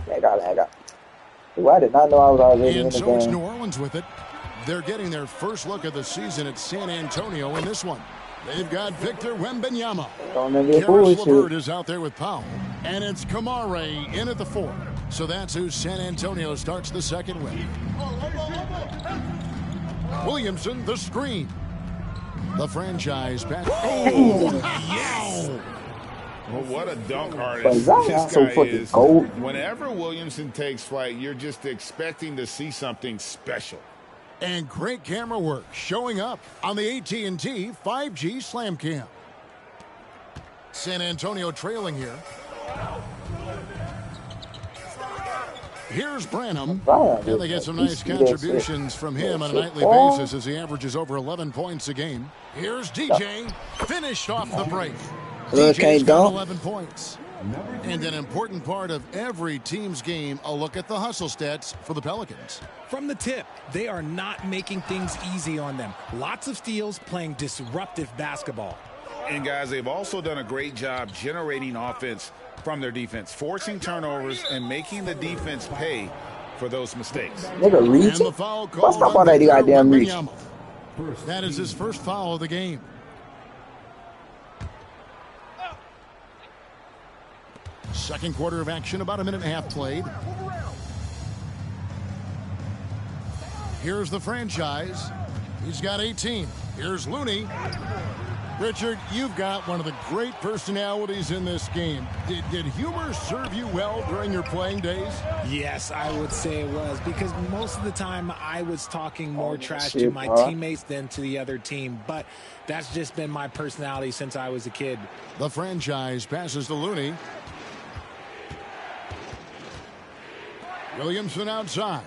I got. Ooh, I did not know I was already in the so it's game. New Orleans with it. They're getting their first look of the season at San Antonio in this one. They've got Victor Wembanyama. Karis LeVert is out there with Powell. And it's Kamare in at the 4. So that's who San Antonio starts the second with. Williamson, the screen. The franchise back. Oh, yes! Well, what a dunk artist this guy is. Whenever Williamson takes flight, you're just expecting to see something special. And great camera work showing up on the AT&T 5G Slam Cam. San Antonio trailing here. Here's Branham. And they get some nice contributions from him on a nightly basis as he averages over 11 points a game. Here's DJ. Finished off the break. DJ's got 11 points. And an important part of every team's game, a look at the hustle stats for the Pelicans. From the tip, they are not making things easy on them. Lots of steals, playing disruptive basketball. And guys, they've also done a great job generating offense from their defense, forcing turnovers and making the defense pay for those mistakes. Nigga, reach it? What's up on that goddamn reach? That is his first foul of the game. Second quarter of action, about a minute and a half played. Here's the franchise. He's got 18. Here's Looney. Richard, you've got one of the great personalities in this game. Did humor serve you well during your playing days? Yes, I would say it was, because most of the time I was talking more trash to my teammates than to the other team. But that's just been my personality since I was a kid. The franchise passes to Looney. Williamson outside.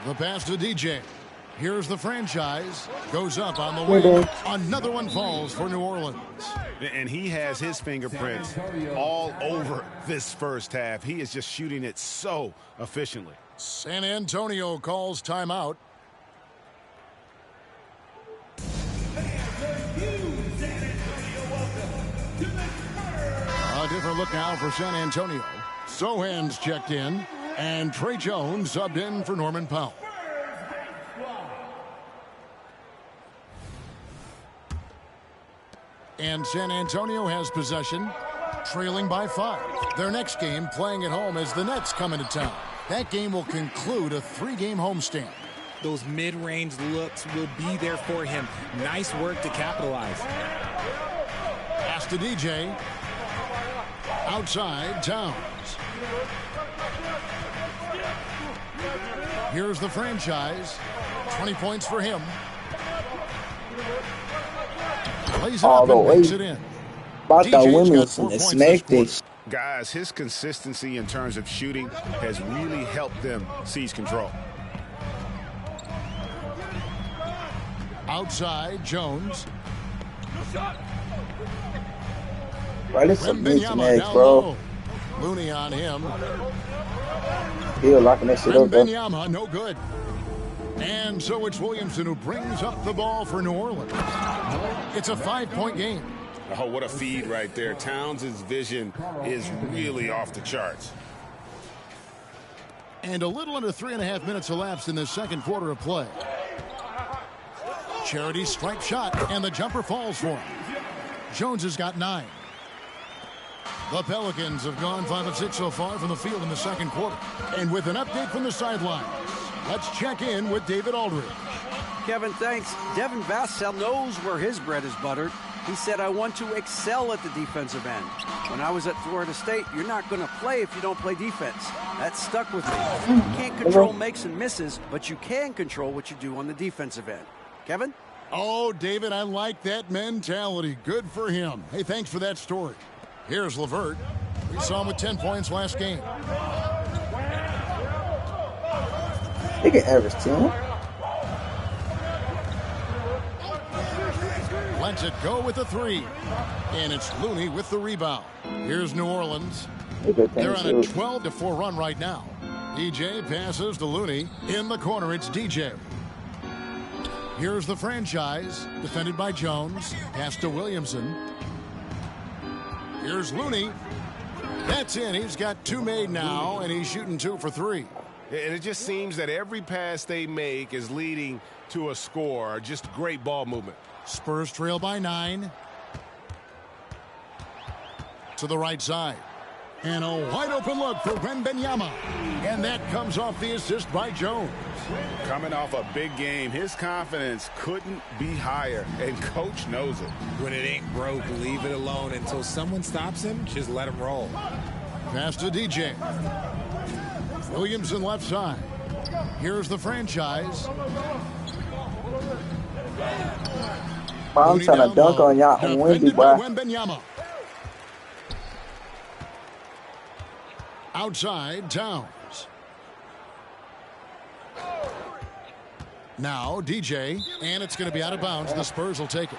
The pass to DJ. Here's the franchise. Goes up on the wing. Another one falls for New Orleans. And he has his fingerprints all over this first half. He is just shooting it so efficiently. San Antonio calls timeout. A different look now for San Antonio. Sohan's checked in. And Trey Jones subbed in for Norman Powell. And San Antonio has possession, trailing by 5. Their next game, playing at home, as the Nets come into town. That game will conclude a 3-game homestand. Those mid-range looks will be there for him. Nice work to capitalize. Pass to DJ. Outside, Towns. Here's the franchise. 20 points for him. Plays it up and makes it in. About that Williamson and smacked this. Guys, his consistency in terms of shooting has really helped them seize control. Outside, Jones. Bro, this is a mismatch, bro. Looney on him. Still locking that shit up, though. Wembanyama, no good. And so it's Williamson who brings up the ball for New Orleans. It's a 5-point game. Oh, what a feed right there. Towns' vision is really off the charts. And a little under 3.5 minutes elapsed in the second quarter of play. Charity stripe shot, and the jumper falls for him. Jones has got 9. The Pelicans have gone 5 of 6 so far from the field in the second quarter. And with an update from the sidelines, let's check in with David Aldridge. Kevin, thanks. Devin Vassell knows where his bread is buttered. He said, I want to excel at the defensive end. When I was at Florida State, you're not going to play if you don't play defense. That stuck with me. You can't control makes and misses, but you can control what you do on the defensive end. Kevin? Oh, David, I like that mentality. Good for him. Hey, thanks for that story. Here's LeVert. We saw him with 10 points last game. He can average 10. Lets it go with a 3. And it's Looney with the rebound. Here's New Orleans. They're on a 12-4 run right now. DJ passes to Looney. In the corner, it's DJ. Here's the franchise. Defended by Jones. Pass to Williamson. Here's Looney. That's in. He's got 2 made now, and he's shooting 2 for 3. And it just seems that every pass they make is leading to a score. Just great ball movement. Spurs trail by 9. To the right side. And a wide open look for Wembanyama. And that comes off the assist by Jones. Coming off a big game, his confidence couldn't be higher, and coach knows it. When it ain't broke, leave it alone until someone stops him. Just let him roll. Pass to DJ. Williamson left side. Here's the franchise. I'm trying to dunk on y'all on Wendy, boy. Wembanyama. Outside, Towns. Now, DJ, and it's going to be out of bounds. The Spurs will take it.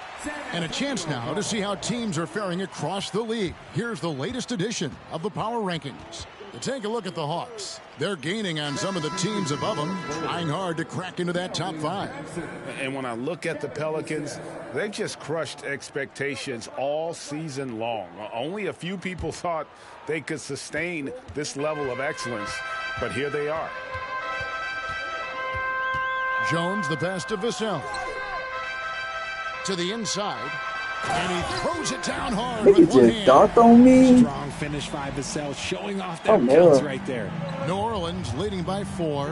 And a chance now to see how teams are faring across the league. Here's the latest edition of the Power Rankings. To take a look at the Hawks. They're gaining on some of the teams above them, trying hard to crack into that top 5. And when I look at the Pelicans, they just crushed expectations all season long. Only a few people thought they could sustain this level of excellence, but here they are. Jones, the pass to Vassell. To the inside. And he throws it down hard with one hand. Dunked on me. Strong finish by Vassell, showing off their counts right there. New Orleans leading by 4.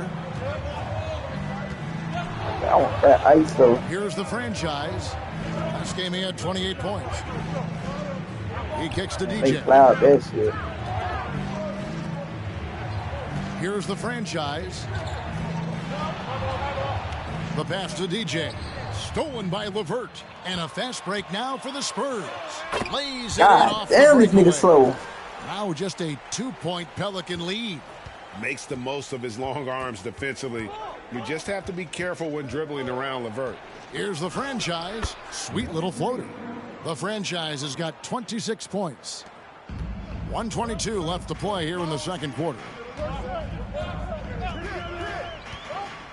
I want that ISO. Here's the franchise. This game he had 28 points. He kicks to They DJ. loud that shit. Here's the franchise. The pass to DJ. Stolen by LeVert. And a fast break now for the Spurs. Lays it in off the Damn, this breakaway. nigga slow. Now just a 2-point Pelican lead. Makes the most of his long arms defensively. You just have to be careful when dribbling around LeVert. Here's the franchise. Sweet little floater. The franchise has got 26 points. 1:22 left to play here in the second quarter.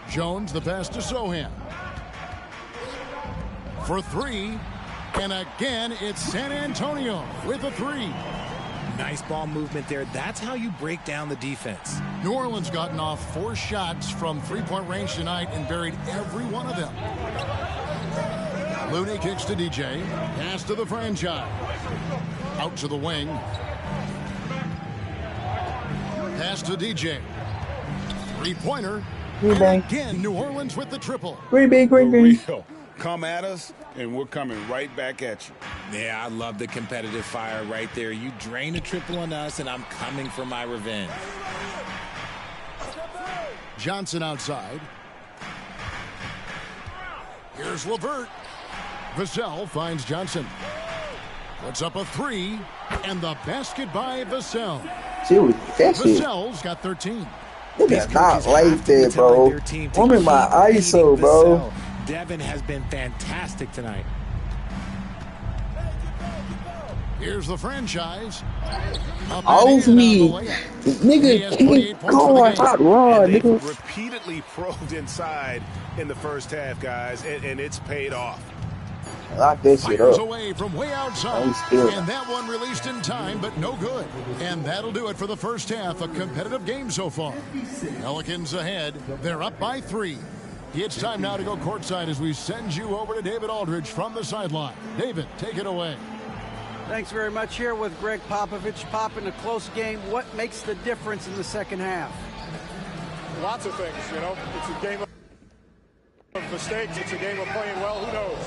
Jones, the pass to Sohan. For 3. And again, it's San Antonio with a 3. Nice ball movement there. That's how you break down the defense. New Orleans gotten off 4 shots from 3-point range tonight and buried every one of them. Looney kicks to DJ. Pass to the franchise. Out to the wing. Pass to DJ. 3-pointer. And again, New Orleans with the triple. Green. Real. Come at us, and we're coming right back at you. Yeah, I love the competitive fire right there. You drain a triple on us, and I'm coming for my revenge. Johnson outside. Here's LeVert. Vassell finds Johnson. Puts up a 3, and the basket by Vassell. Dude, that shit. Vassell's got 13. Nigga not like that, bro. I'm in my ISO, bro. Devin has been fantastic tonight. Here's the franchise. Off me. Nigga can't go on hot rod, They've nigga. repeatedly probed inside in the first half, guys, and it's paid off. Lock that shit Fires up. away from way outside. And that one released in time, but no good. And that'll do it for the first half. A competitive game so far. Pelicans ahead. They're up by 3. It's time now to go courtside as we send you over to David Aldridge from the sideline. David, take it away. Thanks very much. Here with Greg Popovich. Pop, in a close game, what makes the difference in the second half? Lots of things, you know. It's a game of mistakes. It's a game of playing well. Who knows?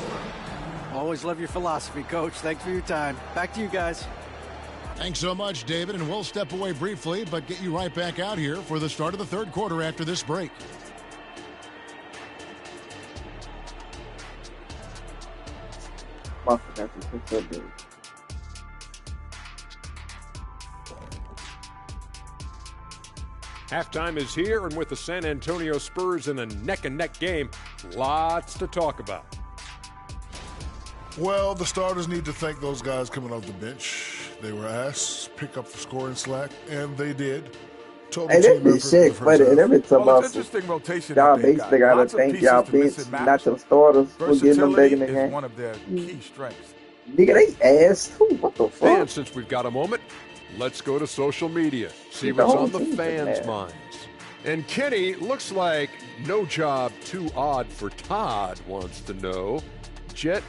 Always love your philosophy, Coach. Thanks for your time. Back to you guys. Thanks so much, David, and we'll step away briefly, but get you right back out here for the start of the third quarter after this break. Halftime is here, and with the San Antonio Spurs in a neck-and-neck game, lots to talk about. Well, the starters need to thank those guys coming off the bench. They were asked to pick up the scoring slack, and they did. Hey, that be sick, but every time it's interesting rotation. Y'all basically gotta thank y'all bench, not your starters, for getting them back in the game. One of their key strengths. Nigga, they ass too. What the fuck? And since we've got a moment, let's go to social media. See what's on the fans' minds. And Kenny, looks like no job too odd for Todd wants to know. Jet,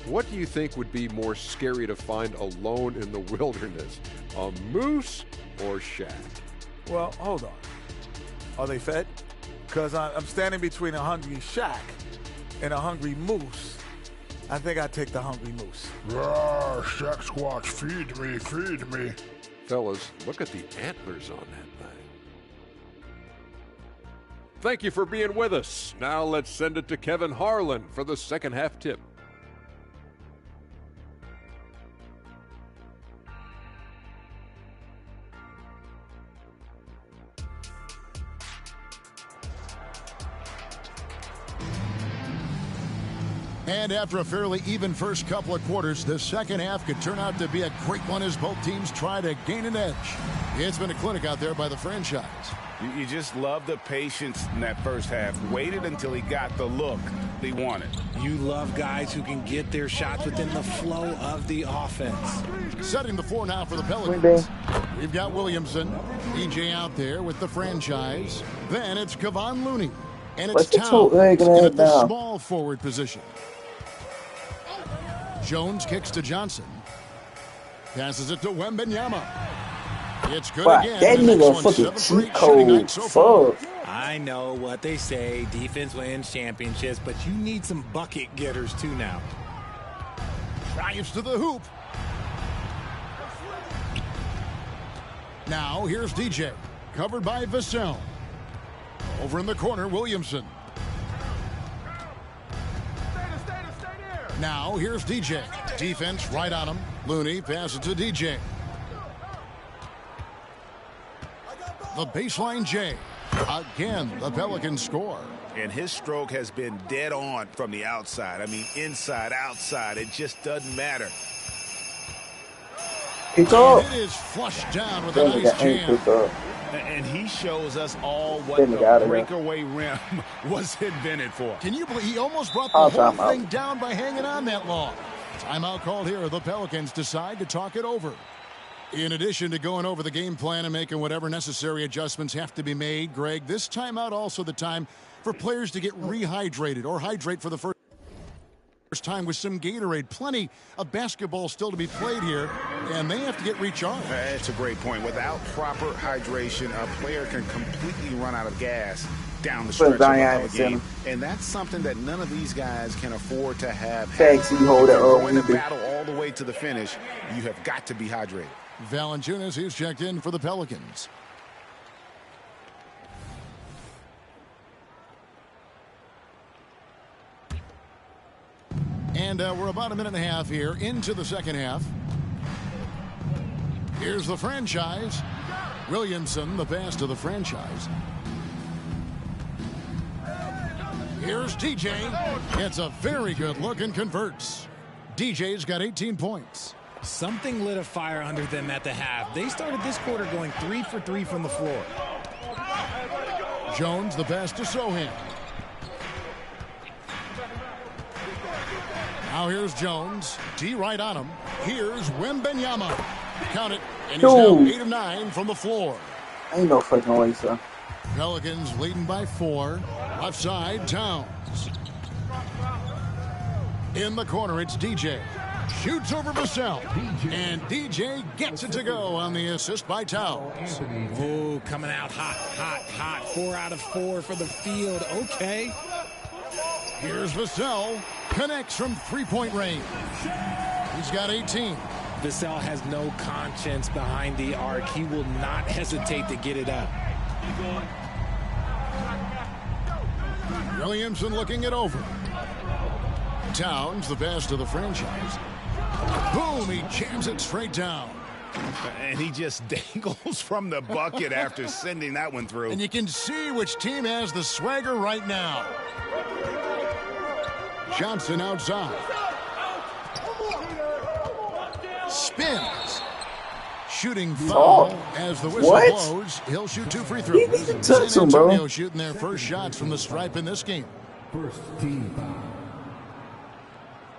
what do you think would be more scary to find alone in the wilderness? A moose or Shaq? Well, hold on. Are they fed? Because I'm standing between a hungry Shaq and a hungry moose. I think I'd take the hungry moose. Rawr, Shaq Squatch, feed me, feed me. Fellas, look at the antlers on that thing. Thank you for being with us. Now let's send it to Kevin Harlan for the second half tip. And after a fairly even first couple of quarters, the second half could turn out to be a great one as both teams try to gain an edge. It's been a clinic out there by the franchise. You just love the patience in that first half. Waited until he got the look he wanted. You love guys who can get their shots within the flow of the offense. Setting the floor now for the Pelicans. We've got Williamson, DJ out there with the franchise. Then it's Kevon Looney. And it's Towns at the small forward position. Jones kicks to Johnson. Passes it to Wembanyama. It's good again. That nigga fucking cheat code. Fuck. I know what they say. Defense wins championships, but you need some bucket getters too now. Drives to the hoop. Now here's DJ. Covered by Vassell. Over in the corner, Williamson. Now, here's DJ. Defense right on him. Looney passes to DJ. The baseline J. Again, the Pelicans score. And his stroke has been dead on from the outside. I mean, inside, outside. It just doesn't matter. It is flushed down with a nice jam. And he shows us all what the breakaway rim was invented for. Can you believe he almost brought the whole thing down by hanging on that long? Timeout called here. The Pelicans decide to talk it over. In addition to going over the game plan and making whatever necessary adjustments have to be made, Greg, this timeout also the time for players to get rehydrated or hydrate for the first time with some Gatorade. Plenty of basketball still to be played here, and they have to get recharged. That's a great point. Without proper hydration, a player can completely run out of gas down the stretch of a game. And that's something that none of these guys can afford to have. Going to battle all the way to the finish, you have got to be hydrated. Valanciunas, who's checked in for the Pelicans. And we're about a minute and a half here into the second half. Here's the franchise. Williamson, the pass to the franchise. Here's DJ. Gets a very good look and converts. DJ's got 18 points. Something lit a fire under them at the half. They started this quarter going 3 for 3 from the floor. Jones, the pass to Sohan. Now here's Jones. D right on him. Here's Wembanyama. Count it. And he's now 8 of 9 from the floor. Ain't no fucking way, sir. Pelicans leading by 4. Left side, Towns. In the corner, it's DJ. Shoots over Vassell. And DJ gets it to go on the assist by Towns. Oh, coming out hot, hot, hot. 4 out of 4 for the field. Okay. Here's Vassell. Connects from three-point range. He's got 18. Vassell has no conscience behind the arc. He will not hesitate to get it up. Williamson looking it over. Towns, the best of the franchise. Boom, he jams it straight down. And he just dangles from the bucket after sending that one through. And you can see which team has the swagger right now. Johnson outside. Spins. Shooting foul as the whistle blows. He'll shoot 2 free throws. San Antonio shooting their first shots from the stripe in this game. First team foul.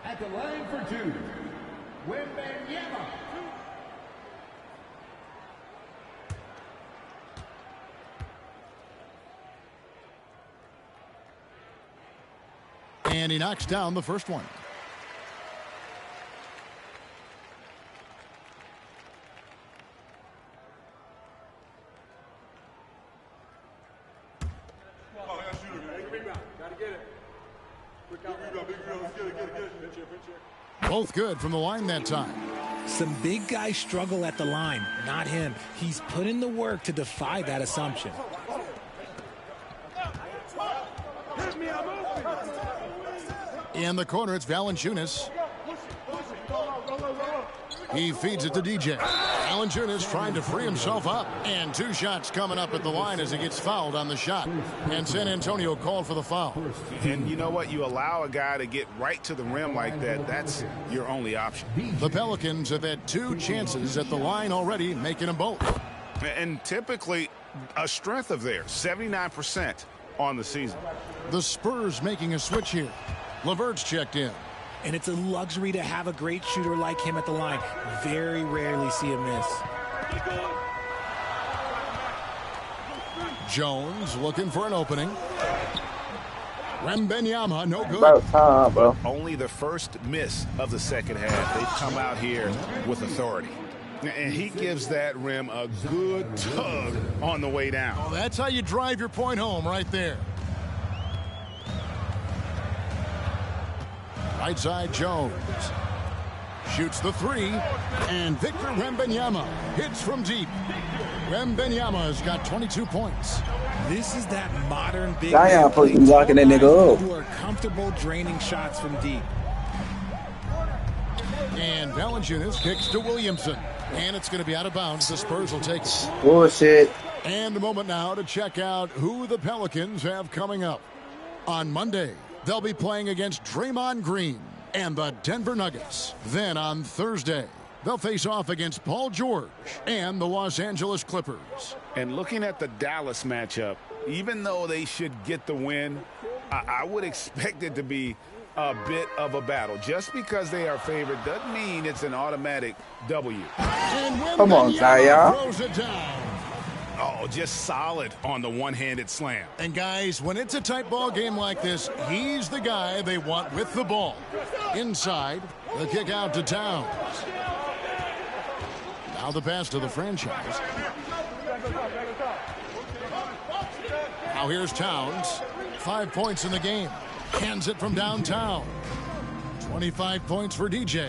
At the line for 2, Wembanyama. And he knocks down the first one. Both good from the line that time. Some big guys struggle at the line, not him. He's put in the work to defy that assumption. In the corner, it's Valanciunas. He feeds it to DJ. Valanciunas trying to free himself up. And 2 shots coming up at the line as he gets fouled on the shot. And San Antonio called for the foul. And you know what? You allow a guy to get right to the rim like that. That's your only option. The Pelicans have had 2 chances at the line already, making them both. And typically a strength of theirs, 79% on the season. The Spurs making a switch here. LeVert's checked in. And it's a luxury to have a great shooter like him at the line. Very rarely see him miss. Jones looking for an opening. Wembanyama, no good. About time, bro. Only the first miss of the second half. They've come out here with authority. And he gives that rim a good tug on the way down. Oh, that's how you drive your point home right there. Right side, Jones. Shoots the 3. And Victor Wembanyama hits from deep. Wembanyama's got 22 points. This is that modern big Zion supposed to be locking that nigga up. who are comfortable draining shots from deep. And Valanciunas kicks to Williamson. And it's going to be out of bounds. The Spurs will take it. Bullshit. And a moment now to check out who the Pelicans have coming up. On Monday, they'll be playing against Draymond Green and the Denver Nuggets. Then on Thursday, they'll face off against Paul George and the Los Angeles Clippers. And looking at the Dallas matchup, even though they should get the win, I would expect it to be a bit of a battle. Just because they are favored doesn't mean it's an automatic W. Come on, Zion. Throws it down. Oh, just solid on the one-handed slam. And guys, when it's a tight ball game like this, he's the guy they want with the ball. Inside, the kick out to Towns. Now the pass to the franchise. Now here's Towns. 5 points in the game. Hands it from downtown. 25 points for DJ.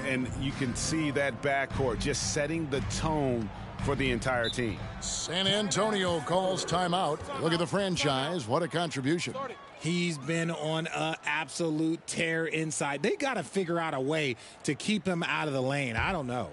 And you can see that backcourt just setting the tone for the entire team. San Antonio calls timeout. Look at the franchise. What a contribution. He's been on an absolute tear inside. They got to figure out a way to keep him out of the lane. I don't know.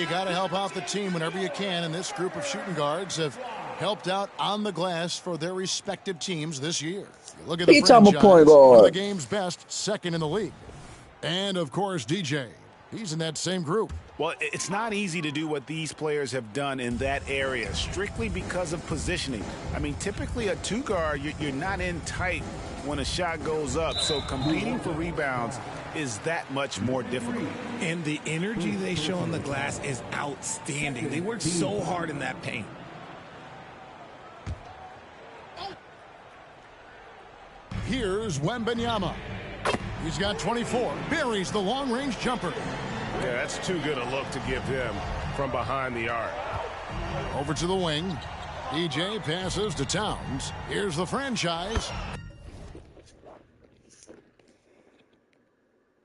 you got to help out the team whenever you can, and this group of shooting guards have helped out on the glass for their respective teams this year. You look at the franchise, one of the game's best, second in the league. And, of course, DJ. He's in that same group. Well, it's not easy to do what these players have done in that area, strictly because of positioning. I mean, typically a two-guard, you're not in tight when a shot goes up, so competing for rebounds is that much more difficult. And the energy they show on the glass is outstanding. They work so hard in that paint. Here's Wembanyama. He's got 24. Buries the long-range jumper. Yeah, that's too good a look to give him from behind the arc. Over to the wing. DJ passes to Towns. Here's the franchise.